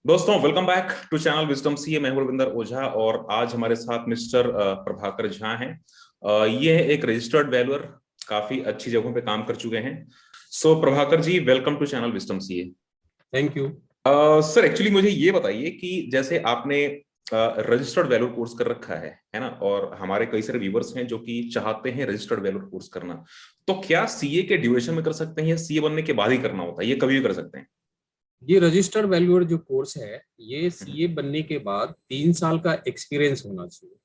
दोस्तों welcome back to channel wisdom CA. मैं हूं रविंदर ओझा और आज हमारे साथ मिस्टर प्रभाकर झा हैं। ये है एक रजिस्टर्ड वैल्यूअर, काफी अच्छी जगहों पे काम कर चुके हैं। So Prabhakar ji, welcome to channel wisdom CA. Thank you. Sir actually मुझे ये बताइए कि जैसे आपने रजिस्टर्ड वैल्यूअर कोर्स कर रखा है ना, और हमारे कई सारे व्यूवर्स हैं जो कि चाहते हैं रजिस्टर्ड वैल्यूअर कोर्स करना, तो क्या सीए के ड्यूरेशन में कर सकते हैं या सीए बनने के बाद ही करना होता है? ये कभी भी कर सकते हैं? ये रजिस्टर्ड वैल्यूअर जो कोर्स है, ये सीए बनने के बाद 3 साल का एक्सपीरियंस होना चाहिए।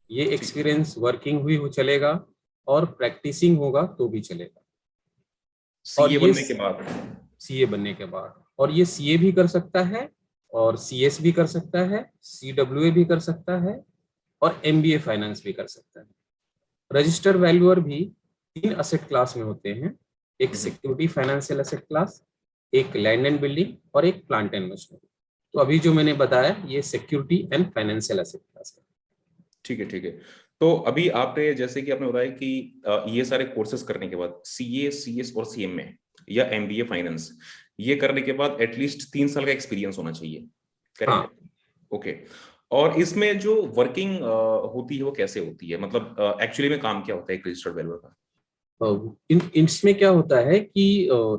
ये ठीक है। एक्सपीरियंस वर्किंग हुई हो चलेगा और प्रैक्टिसिंग होगा तो भी चलेगा। और सीए ये बनने के बाद? सीए बनने के बाद, और ये सीए भी कर सकता है और सीएस भी कर सकता है, सीडब्ल्यूए भी कर सकता है और एमबीए फाइनेंस भी कर सकता है। रजिस्टर्ड वैल्यूअर भी 3 असेट क्लास में होते हैं। एक हम्म। सिक्योरिटी फाइनेंशियल एसेट क्लास, एक लैंड एंड बिल्डिंग और एक प्लांट एंड मशीनरी। तो अभी जो मैंने बताया ये security and financial asset class है। ठीक है, ठीक है। तो अभी आपने जैसे कि आपने बताया कि ये सारे कोर्सेज करने के बाद सीए, सीएस और सीएमए या एमबीए फाइनेंस, ये करने के बाद एटलीस्ट 3 साल का एक्सपीरियंस होना चाहिए, करेक्ट? हाँ, ओके। और इसमें जो वर्किंग होती है वो कैसे होती है, मतलब एक्चुअली में काम क्या होता है एक रजिस्टर्ड वैल्यूअर का? इसमें क्या होता है कि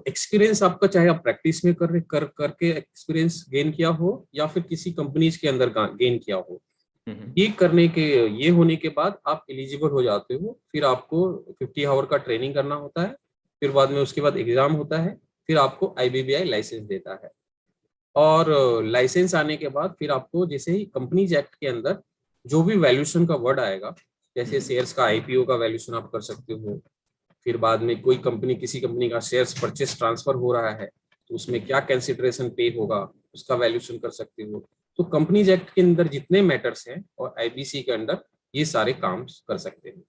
एक्सपीरियंस आपका, चाहे आप प्रैक्टिस में करके एक्सपीरियंस गेन किया हो या फिर किसी कंपनीज के अंदर गेन किया हो, हम्म। ये करने के ये होने के बाद आप एलिजिबल हो जाते हो। फिर आपको 50 आवर का ट्रेनिंग करना होता है। फिर बाद में उसके बाद एग्जाम होता है। फिर आपको आईबीबीआई लाइसेंस देता है। और लाइसेंस आने के बाद फिर आपको, जैसे ही कंपनीज एक्ट के अंदर जो भी वैल्यूएशन का वर्ड आएगा, जैसे हम्म। शेयर्स का आईपीओ का वैल्यूएशन आप कर सकते हो। फिर बाद में कोई कंपनी, किसी कंपनी का शेयर्स परचेस ट्रांसफर हो रहा है तो उसमें क्या कंसिडरेशन पे होगा, उसका वैल्यूएशन कर सकते हो। तो कंपनीज एक्ट के अंदर जितने मैटर्स हैं और आईबीसी के अंदर ये सारे काम कर सकते हैं।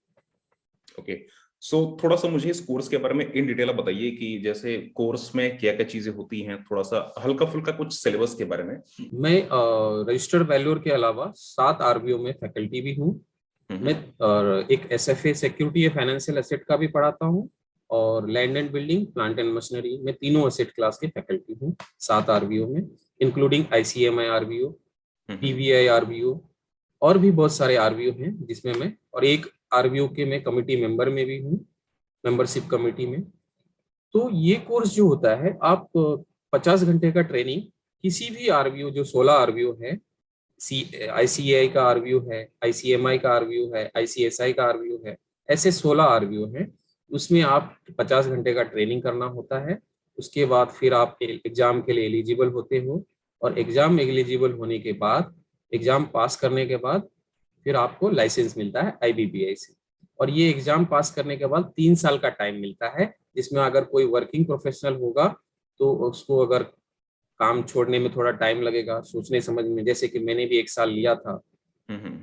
ओके। सो थोड़ा सा मुझे इस कोर्स के बारे में इन डिटेल आप बताइए कि जैसे कोर्स में क्या क्या चीजें होती हैं, थोड़ा सा हल्का फुल्का कुछ सिलेबस के बारे में। मैं रजिस्टर्ड वैल्यूअर के अलावा 7 आरबीओ में फैकल्टी भी हूँ। मैं हम्म। और एक एसएफए सिक्योरिटी या फाइनेंशियल एसेट का भी पढ़ाता हूँ। और land and building, plant and machinery में तीनों एसेट क्लास के फैकल्टी हूँ 7 आरबीओ में, इंक्लूडिंग आईसीएमआई आरबीओ, हम्म। पीवीआई आरबीओ और भी बहुत सारे आरबीओ हैं जिसमें मैं, और एक आरबीओ के मैं कमिटी मेंबर में भी हूँ, मेंबरशिप कमिटी में। तो ये कोर्स जो होता है, आप 50 घंटे का ट्रेनिंग किसी भी आरबीओ, जो 16 आरबीओ है, सी आईसीएआई का आरबीओ है, आईसीएमआई का आरबीओ है, आईसीएसआई का आरबीओ है, ऐसे 16 आरबीओ हैं। उसमें आप 50 घंटे का ट्रेनिंग करना होता है। उसके बाद फिर आप एग्जाम के लिए एलिजिबल होते हो। और एग्जाम एलिजिबल होने के बाद, एग्जाम पास करने के बाद फिर आपको लाइसेंस मिलता है आईबीबीआई से। और ये एग्जाम पास करने के बाद 3 साल का टाइम मिलता है, जिसमें अगर कोई वर्किंग प्रोफेशनल होगा तो उसको अगर काम छोड़ने में थोड़ा टाइम लगेगा सोचने समझ में, जैसे कि मैंने भी 1 साल लिया था।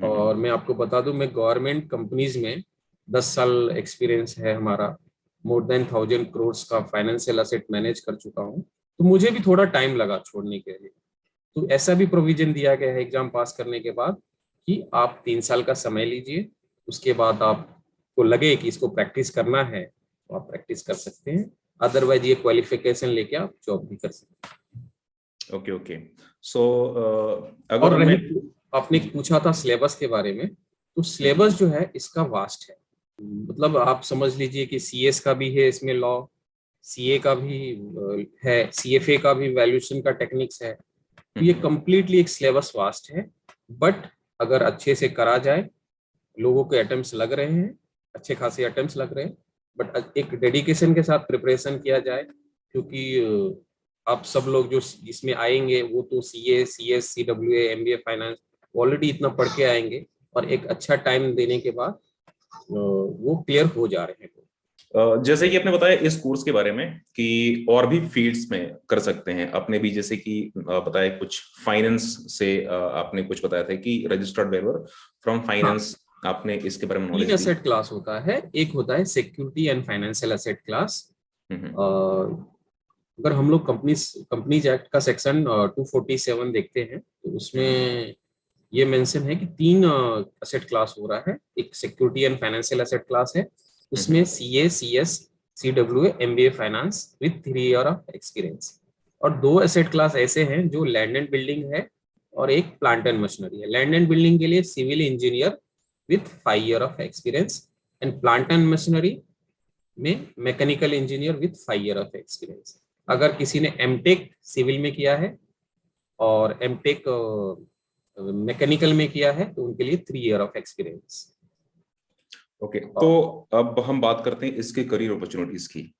और मैं आपको बता दूं, मैं गवर्नमेंट कंपनीज में 10 साल एक्सपीरियंस है हमारा। मोर देन 1000 करोड़ का फाइनेंशियल असेट मैनेज कर चुका हूँ। तो मुझे भी थोड़ा टाइम लगा छोड़ने के लिए। तो ऐसा भी प्रोविजन दिया गया है एग्जाम पास करने के बाद कि आप 3 साल का समय लीजिए। उसके बाद आपको लगे कि इसको प्रैक्टिस करना है तो आप प्रैक्टिस कर सकते हैं। अदरवाइज ये क्वालिफिकेशन लेके आप जॉब भी कर सकते हैं। Okay, okay. सो और अगर रही, मैं... आपने जी। पूछा था सिलेबस के बारे में, तो हम्म। सिलेबस जो है इसका वास्ट है। मतलब आप समझ लीजिए कि सीएस का भी है इसमें लॉ, सीए का भी है, सीएफए का भी वैल्यूएशन का टेक्निक्स है। तो ये हम्म। कंप्लीटली एक सिलेबस वास्ट है। बट अगर अच्छे से करा जाए, लोगों के अटेम्प्ट्स लग रहे हैं, अच्छे खासे अटेम्प्ट्स लग रहे हैं, बट एक डेडिकेशन के साथ प्रिपरेशन किया जाए, क्योंकि आप सब लोग जो इसमें आएंगे वो तो CA, CS, CWA, MBA finance already इतना पढ़ के आएंगे। और एक अच्छा टाइम देने के बाद वो क्लियर हो जा रहे हैं। जैसे कि आपने बताया इस कोर्स के बारे में कि और भी फील्ड्स में कर सकते हैं अपने भी, जैसे कि बताया कुछ फाइनेंस से, आपने कुछ बताया था कि रजिस्टर्ड वेल्डर फ्रॉम हाँ, फाइनेंस, आपने इसके बारे में तीन नॉलेज दी। असेट क्लास होता है। एक होता है security and financial asset class. Hmm. अगर हम लोग कंपनीज एक्ट का सेक्शन 247 देखते हैं तो हम्म। उसमें ये मेंशन है कि 3 असेट क्लास हो रहा है। एक security and financial asset class है, उसमें hmm. CA, CS, CWA, MBA finance with 3 year of experience. और 2 एसेट क्लास ऐसे हैं जो लैंड एंड बिल्डिंग है और एक प्लांट एंड मशीनरी है। लैंड एंड बिल्डिंग के लिए civil engineer with 5 year of experience, and plant and machinery में mechanical engineer with 5 year of experience. अगर किसी ने एमटेक सिविल में किया है और एमटेक मैकेनिकल में किया है तो उनके लिए 3 ईयर ऑफ एक्सपीरियंस। ओके, तो अब हम बात करते हैं इसके करियर अपॉर्चुनिटीज की।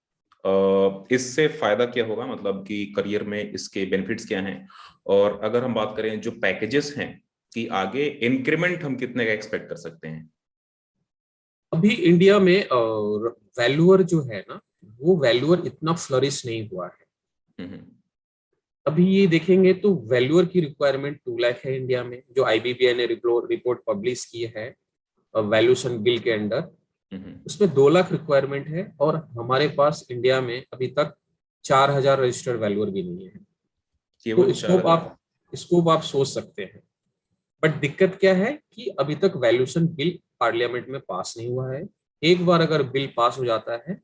इससे फायदा क्या होगा, मतलब कि करियर में इसके बेनिफिट्स क्या हैं, और अगर हम बात करें जो पैकेजेस हैं कि आगे इंक्रीमेंट हम कितने का एक्सपेक्ट कर सकते हैं? अभी इंडिया में वैल्यूअर जो है ना, वो वैल्यूअर इतना फ्लरिश नहीं हुआ है। हम्म। अभी ये देखेंगे तो वैल्यूअर की रिक्वायरमेंट 2 लाख है इंडिया में, जो आईबीबीआई ने रिपोर्ट पब्लिश की है वैल्यूएशन बिल के अंडर, उसमें 2 लाख रिक्वायरमेंट है। और हमारे पास इंडिया में अभी तक 4,000 रजिस्टर्ड वैल्यूअर भी नहीं है। तो केवल 4,000? इसको आप सोच सकते हैं। बट दिक्कत क्या है कि अभी तक वैल्यूएशन बिल पार्लियामेंट में पास नहीं हुआ है। एक बार अगर बिल पास हो जाता है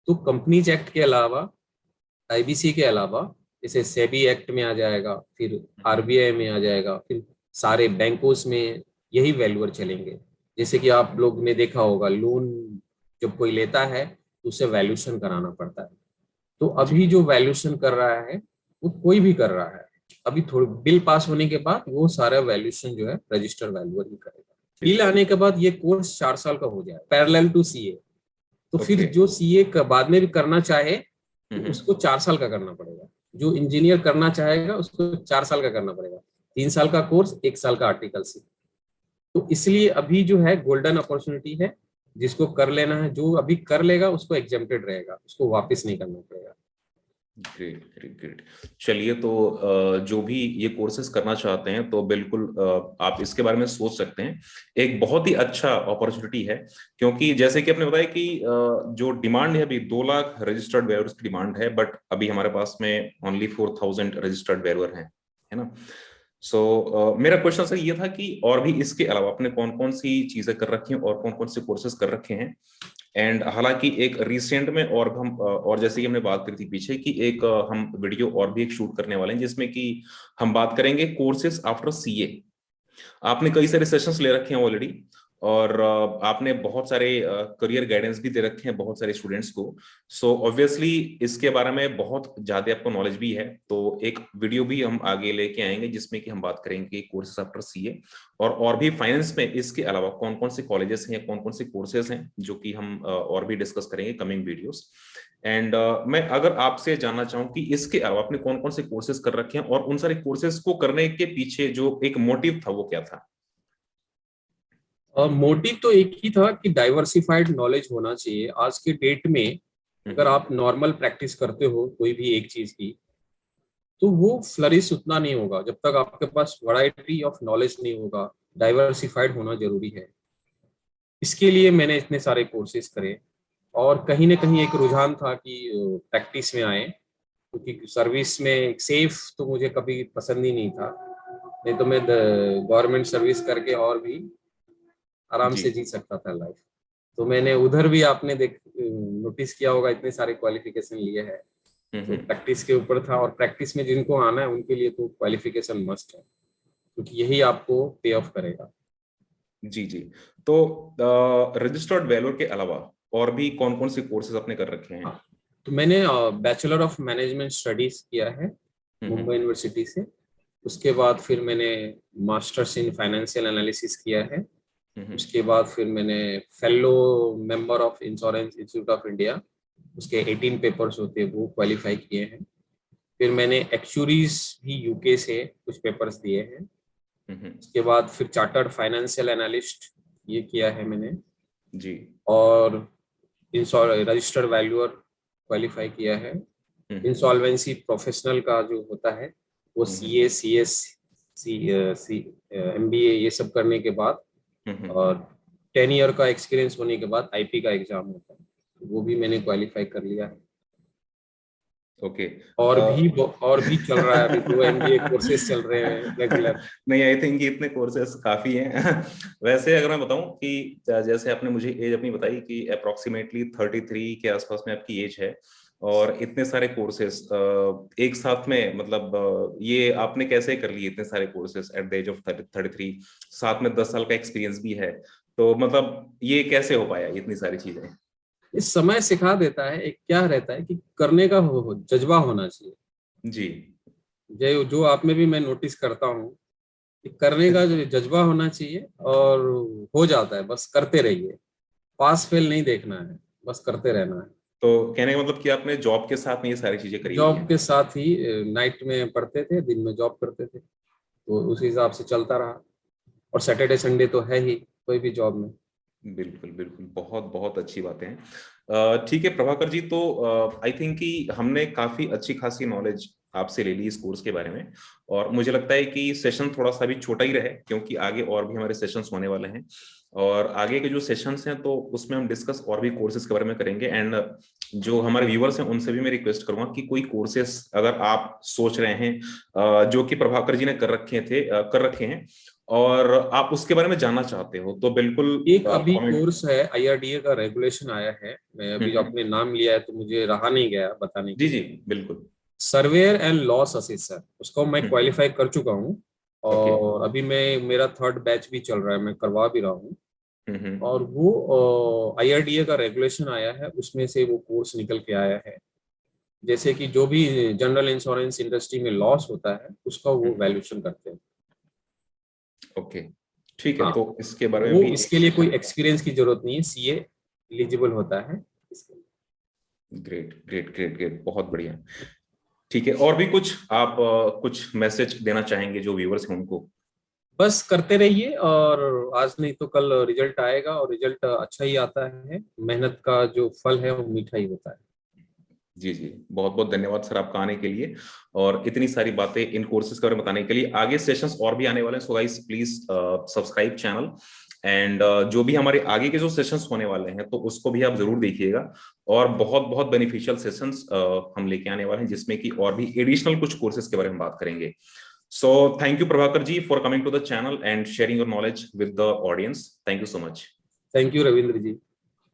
तो कंपनीज एक्ट के अलावा, आईबीसी के अलावा, जैसे सेबी एक्ट में आ जाएगा, फिर आरबीआई में आ जाएगा, फिर सारे बैंकों में यही वैल्यूअर चलेंगे। जैसे कि आप लोग ने देखा होगा, लोन जब कोई लेता है तो उसे वैल्यूएशन कराना पड़ता है। तो जी अभी जो वैल्यूएशन कर रहा है वो कोई भी कर रहा है। अभी थोड़ी बिल पास होने के बाद वो सारा वैल्यूएशन जो है रजिस्टर वैल्यूअर ही करेगा। बिल आने के बाद ये कोर्स 4 साल का हो जाए, पैरेलल टू सीए। तो फिर ओके। जो सीए बाद में भी करना चाहे तो उसको 4 साल का करना पड़ेगा। जो इंजीनियर करना चाहेगा उसको 4 साल का करना पड़ेगा। 3 साल का कोर्स, 1 साल का आर्टिकल सी। तो इसलिए अभी जो है गोल्डन अपॉर्चुनिटी है, जिसको कर लेना है। जो अभी कर लेगा उसको एग्जेम्प्टेड रहेगा, उसको वापस नहीं करना पड़ेगा। Great great great. चलिए, तो जो भी ये कोर्सेज करना चाहते हैं तो बिल्कुल आप इसके बारे में सोच सकते हैं। एक बहुत ही अच्छा अपॉर्चुनिटी है, क्योंकि जैसे कि आपने बताया कि जो डिमांड है अभी 2 लाख रजिस्टर्ड वेयर्स की डिमांड है, बट अभी हमारे पास में ओनली 4,000 रजिस्टर्ड वेयर हैं, है ना। सो मेरा क्वेश्चन सर ये था कि और भी इसके अलावा आपने कौन कौन सी चीजें कर रखी हैं और कौन कौन से कोर्सेज कर रखे हैं। एंड हालांकि एक रिसेंट में और हम और जैसे कि हमने बात करी थी पीछे कि एक हम वीडियो और भी एक शूट करने वाले हैं जिसमें कि हम बात करेंगे कोर्सेज आफ्टर सीए। आपने कई सारे सेशंस ले रखे हैं ऑलरेडी, और आपने बहुत सारे करियर गाइडेंस भी दे रखे हैं बहुत सारे स्टूडेंट्स को। सो ऑब्वियसली इसके बारे में बहुत ज्यादा आपको नॉलेज भी है, तो एक वीडियो भी हम आगे लेके आएंगे जिसमें कि हम बात करेंगे कोर्सेज आफ्टर सीए, और भी फाइनेंस में इसके अलावा कौन कौन से कॉलेजेस हैं या कौन कौन से कोर्सेज हैं जो कि हम और भी डिस्कस करेंगे कमिंग वीडियोस। एंड मैं अगर आपसे जानना चाहूँ कि इसके अलावा आपने कौन कौन से कोर्सेज कर रखे हैं और उन सारे कोर्सेज को करने के पीछे जो एक मोटिव था वो क्या था? और मोटिव तो एक ही था कि डाइवर्सिफाइड नॉलेज होना चाहिए। आज के डेट में अगर आप नॉर्मल प्रैक्टिस करते हो कोई भी एक चीज की, तो वो फ्लरिश उतना नहीं होगा जब तक आपके पास वैरायटी ऑफ नॉलेज नहीं होगा। डाइवर्सिफाइड होना जरूरी है। इसके लिए मैंने इतने सारे कोर्सेज करे, और कहीं ना कहीं एक रुझान था कि प्रैक्टिस में आए, क्योंकि सर्विस में सेफ तो मुझे कभी पसंद ही नहीं था। नहीं तो मैं गवर्नमेंट सर्विस करके और भी आराम जी। से जी सकता था लाइफ। तो मैंने उधर भी, आपने नोटिस किया होगा, इतने सारे क्वालिफिकेशन लिए हैं। तो हम्म। प्रैक्टिस के ऊपर था, और प्रैक्टिस में जिनको आना है उनके लिए तो क्वालिफिकेशन मस्ट है, क्योंकि यही आपको पे ऑफ करेगा। जी जी। तो रजिस्टर्ड वैल्यूर के अलावा और भी कौन कौन से कोर्सेज आपने कर रखे हैं? हाँ, तो मैंने बैचलर ऑफ मैनेजमेंट स्टडीज किया है मुंबई हम्म। यूनिवर्सिटी से। उसके बाद फिर मैंने मास्टर्स इन फाइनेंशियल एनालिसिस किया है। हम्म। उसके बाद फिर मैंने fellow member of insurance institute of India, उसके 18 पेपर्स होते हैं वो क्वालिफाई किए हैं। फिर मैंने एक्चुरीज भी यूके से कुछ पेपर्स दिए हैं। हम्म। उसके बाद फिर चार्टर्ड फाइनेंशियल एनालिस्ट ये किया है मैंने। जी। और रजिस्टर्ड वैल्यूअर क्वालिफाई किया है। हम्म। इंसॉल्वेंसी प्रोफेशनल का जो होता है वो हम्म। सीए, सीएस, सी एमबीए ये सब करने के बाद, हम्म। और 10 ईयर का एक्सपीरियंस होने के बाद आईपी का एग्जाम होता है, तो वो भी मैंने क्वालिफाई कर लिया है। ओके। और भी चल रहा है, अभी 2 एमबीए कोर्सेज चल रहे हैं रेगुलर। नहीं, आई थिंक इतने कोर्सेज काफी हैं। वैसे अगर मैं बताऊं कि जैसे आपने मुझे एज अपनी बताई कि अप्रोक्सीमेटली 33 के आसपास में आपकी एज है, और इतने सारे कोर्सेस एक साथ में, मतलब ये आपने कैसे कर लिए इतने सारे courses at the age of 33, साथ में 10 साल का एक्सपीरियंस भी है, तो मतलब ये कैसे हो पाया इतनी सारी चीजें? इस समय सिखा देता है, एक क्या रहता है कि करने का जज्बा होना चाहिए। जी। जो आप में भी मैं नोटिस करता हूँ कि करने का जो जज्बा होना चाहिए, और हो जाता है, बस करते रहिए, पास फेल नहीं देखना है, बस करते रहना है। तो कहने का मतलब कि आपने जॉब के साथ में ये सारी चीजें करी हुई जॉब हैं? के साथ ही नाइट में पढ़ते थे, दिन में जॉब करते थे, तो उस हिसाब से चलता रहा। और सैटरडे संडे तो है ही कोई भी जॉब में। बिल्कुल बिल्कुल, बहुत बहुत अच्छी बातें हैं। ठीक है प्रभाकर जी, तो आई थिंक कि हमने काफी अच्छी खासी नॉलेज आपसे ले ली इस कोर्स के बारे में, और मुझे लगता है कि सेशन थोड़ा सा भी छोटा ही रहे, क्योंकि आगे और भी हमारे सेशंस होने वाले हैं, और आगे के जो सेशंस हैं तो उसमें हम डिस्कस और भी कोर्सेज के बारे में करेंगे। एंड जो हमारे व्यूअर्स हैं उनसे भी मैं रिक्वेस्ट करूंगा कि कोई कोर्सेज अगर आप सोच रहे हैं जो कि प्रभाकर जी ने कर रखे हैं, और आप उसके बारे में जानना चाहते हो, तो बिल्कुल एक अभी कमेंट। कोर्स है, IRDA का रेगुलेशन आया है, मैं अभी जो आपने नाम लिया है तो मुझे रहा नहीं गया बताने के जी जी लिए। बिल्कुल। सर्वेयर एंड लॉस असेसर, उसको मैं हम्म। क्वालिफाई कर चुका हूँ। ओके। और अभी मेरा 3rd बैच भी चल रहा है, मैं करवा भी रहा हूँ। हम्म। और वो IRDA का रेगुलेशन आया है, उसमें से वो कोर्स निकल के आया है। जैसे कि जो भी जनरल इंश्योरेंस इंडस्ट्री में लॉस होता है उसका वो हम्म। वैल्यूएशन करते हैं। ओके, ठीक है, हाँ, तो इसके बारे में वो भी एक इसके लिए कोई सेशन। एक्सपीरियंस की जरूरत नहीं है, CA एलिजिबल होता है इसके लिए। ग्रेट ग्रेट ग्रेट ग्रेट, बहुत बढ़िया। ठीक है, और भी कुछ आप कुछ मैसेज देना चाहेंगे जो व्यूअर्स हैं उनको? बस करते रहिए, और आज नहीं तो कल रिजल्ट आएगा, और रिजल्ट अच्छा ही आता है। मेहनत का जो फल है वो मीठा ही होता है। जी जी, बहुत बहुत धन्यवाद सर आपका आने के लिए, और इतनी सारी बातें इन कोर्सेज के बारे में बताने के लिए। आगे सेशंस और भी आने वाले हैं, so guys please subscribe channel, and जो भी हमारे आगे के जो सेशंस होने वाले हैं तो उसको भी आप जरूर देखिएगा, और बहुत बहुत बेनिफिशियल सेशंस हम लेके आने वाले हैं, जिसमें कि और भी एडिशनल कुछ कोर्सेज के बारे में बात करेंगे। So thank you Prabhakar ji for coming to the channel and sharing your knowledge with the audience. Thank you so much. Thank you Ravindra ji.